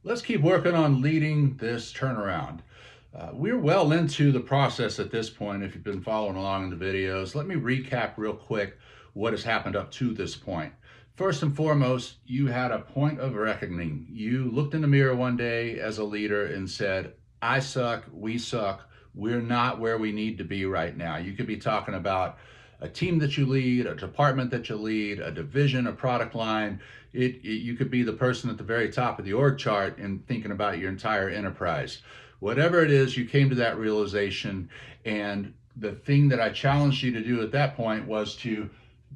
Let's keep working on leading this turnaround. We're well into the process at this point. If you've been following along in the videos, let me recap real quick what has happened up to this point. First and foremost, you had a point of reckoning. You looked in the mirror one day as a leader and said, I suck, we suck, we're not where we need to be right now. You could be talking about a team that you lead, a department that you lead, a division, a product line. You could be the person at the very top of the org chart and thinking about your entire enterprise. Whatever it is, you came to that realization, and the thing that I challenged you to do at that point was to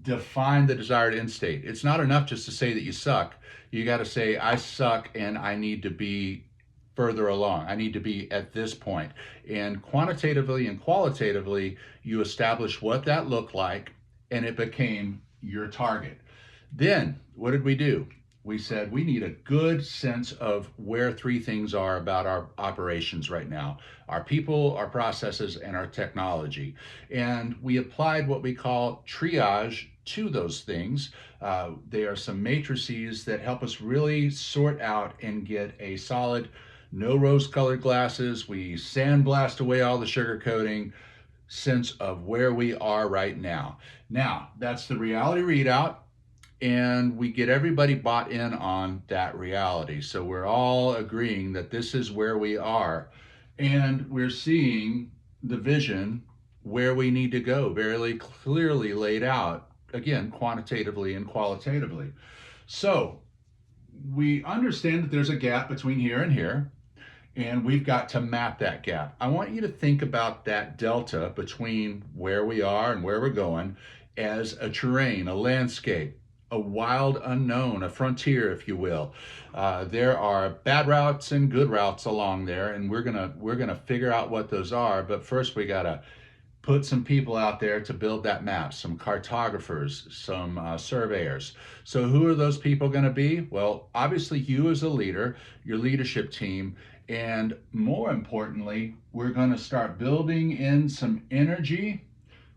define the desired end state. It's not enough just to say that you suck. You got to say, I suck and I need to be further along. I need to be at this point. And quantitatively and qualitatively, you establish what that looked like, and it became your target. Then, what did we do? We said we need a good sense of where three things are about our operations right now: our people, our processes, and our technology. And we applied what we call triage to those things. They are some matrices that help us really sort out and get a solid, no rose colored glasses. We sandblast away all the sugar coating sense of where we are right now. Now, that's the reality readout, and we get everybody bought in on that reality. So we're all agreeing that this is where we are, and we're seeing the vision where we need to go very clearly laid out, again, quantitatively and qualitatively. So we understand that there's a gap between here and here, and we've got to map that gap. I want you to think about that delta between where we are and where we're going as a terrain, a landscape, a wild unknown, a frontier, if you will. There are bad routes and good routes along there, and we're gonna figure out what those are. But first, we gotta put some people out there to build that map, some cartographers, some surveyors. So who are those people going to be? Well, obviously you as a leader, your leadership team, and more importantly, we're going to start building in some energy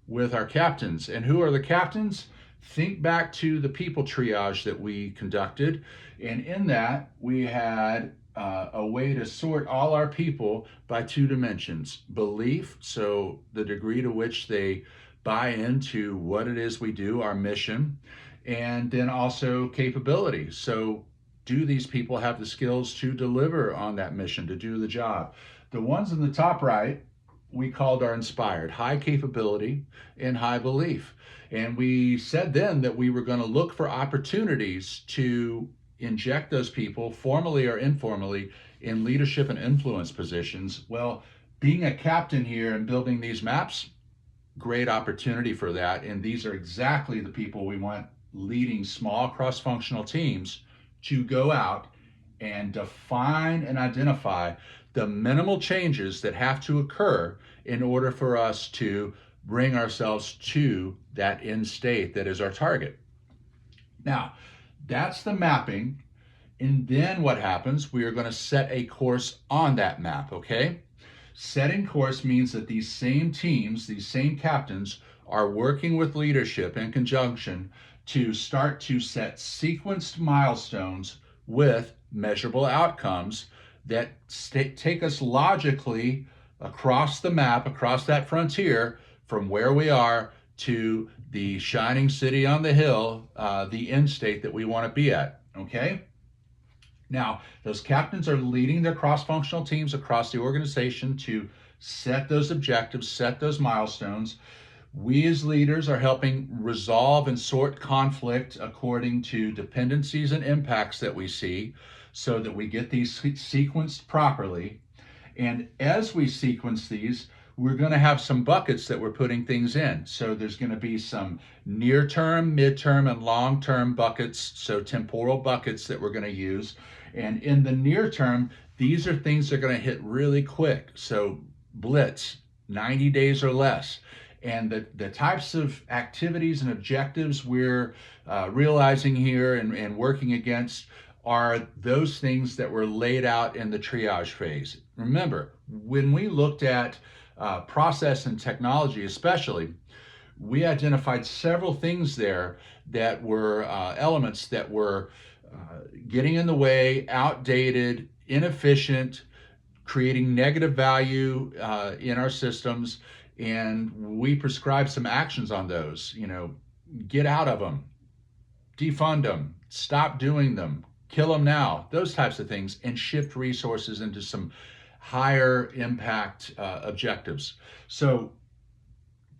with our captains. And who are the captains? Think back to the people triage that we conducted. And in that, we had a way to sort all our people by two dimensions: belief, so the degree to which they buy into what it is we do, our mission, and then also capability. So, do these people have the skills to deliver on that mission, to do the job? The ones in the top right, we called our inspired: high capability and high belief. And we said then that we were going to look for opportunities to inject those people, formally or informally, in leadership and influence positions. Well, being a captain here and building these maps, great opportunity for that. And these are exactly the people we want leading small cross-functional teams to go out and define and identify the minimal changes that have to occur in order for us to bring ourselves to that end state that is our target. Now, that's the mapping. And then what happens? We are going to set a course on that map, okay? Setting course means that these same teams, these same captains, are working with leadership in conjunction to start to set sequenced milestones with measurable outcomes that take us logically across the map, across that frontier, from where we are to the shining city on the hill, the end state that we want to be at, okay? Now, those captains are leading their cross-functional teams across the organization to set those objectives, set those milestones. We as leaders are helping resolve and sort conflict according to dependencies and impacts that we see, so that we get these sequenced properly. And as we sequence these, we're going to have some buckets that we're putting things in. So there's going to be some near-term, mid-term, and long-term buckets, so temporal buckets that we're going to use. And in the near term, these are things that are going to hit really quick. So blitz, 90 days or less. And the types of activities and objectives we're realizing here and working against are those things that were laid out in the triage phase. Remember, when we looked at process and technology especially, we identified several things there that were elements that were getting in the way, outdated, inefficient, creating negative value in our systems, and we prescribe some actions on those. Get out of them, defund them, stop doing them, kill them now, those types of things, and shift resources into some higher impact objectives. So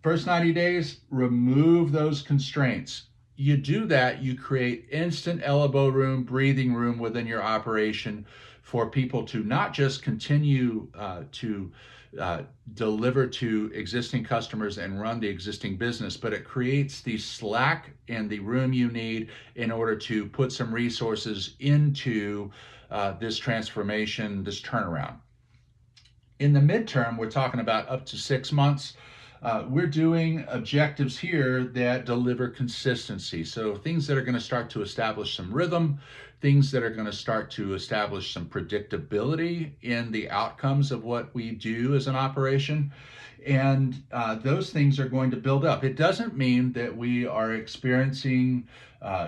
first 90 days, remove those constraints. You do that, you create instant elbow room, breathing room within your operation for people to not just continue to deliver to existing customers and run the existing business, but it creates the slack and the room you need in order to put some resources into this transformation, this turnaround. In the midterm, we're talking about up to 6 months. We're doing objectives here that deliver consistency. So things that are going to start to establish some rhythm, things that are going to start to establish some predictability in the outcomes of what we do as an operation. And those things are going to build up. It doesn't mean that we are experiencing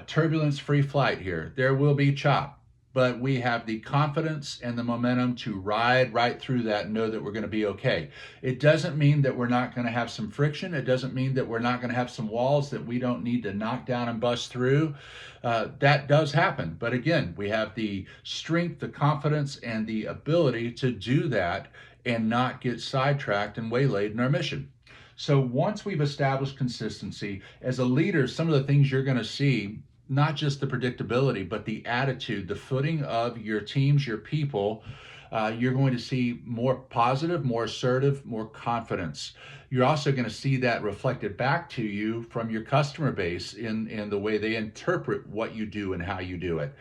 turbulence-free flight here. There will be chop, but we have the confidence and the momentum to ride right through that and know that we're going to be okay. It doesn't mean that we're not going to have some friction. It doesn't mean that we're not going to have some walls that we don't need to knock down and bust through. That does happen. But again, we have the strength, the confidence, and the ability to do that and not get sidetracked and waylaid in our mission. So once we've established consistency, as a leader, some of the things you're going to see, not just the predictability, but the attitude, the footing of your teams, your people, you're going to see more positive, more assertive, more confidence. You're also going to see that reflected back to you from your customer base in the way they interpret what you do and how you do it.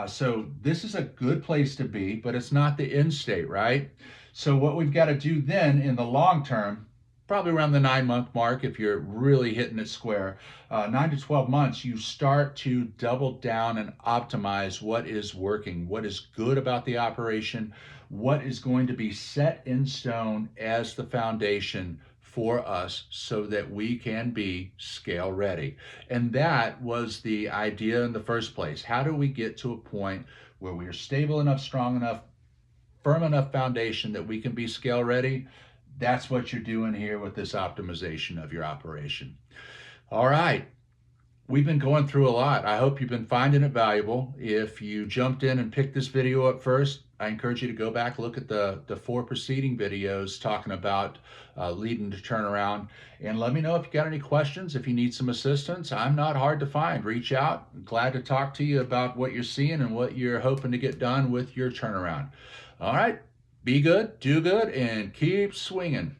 So this is a good place to be, but it's not the end state, right? So what we've got to do then in the long term, probably around the 9-month mark, if you're really hitting it square, 9 to 12 months, you start to double down and optimize what is working, what is good about the operation, what is going to be set in stone as the foundation for us so that we can be scale ready. And that was the idea in the first place. How do we get to a point where we are stable enough, strong enough, firm enough foundation that we can be scale ready? That's what you're doing here with this optimization of your operation. All right. We've been going through a lot. I hope you've been finding it valuable. If you jumped in and picked this video up first, I encourage you to go back, look at the 4 preceding videos talking about leading to turnaround, and let me know if you got any questions, if you need some assistance. I'm not hard to find. Reach out. I'm glad to talk to you about what you're seeing and what you're hoping to get done with your turnaround. All right. Be good, do good, and keep swinging.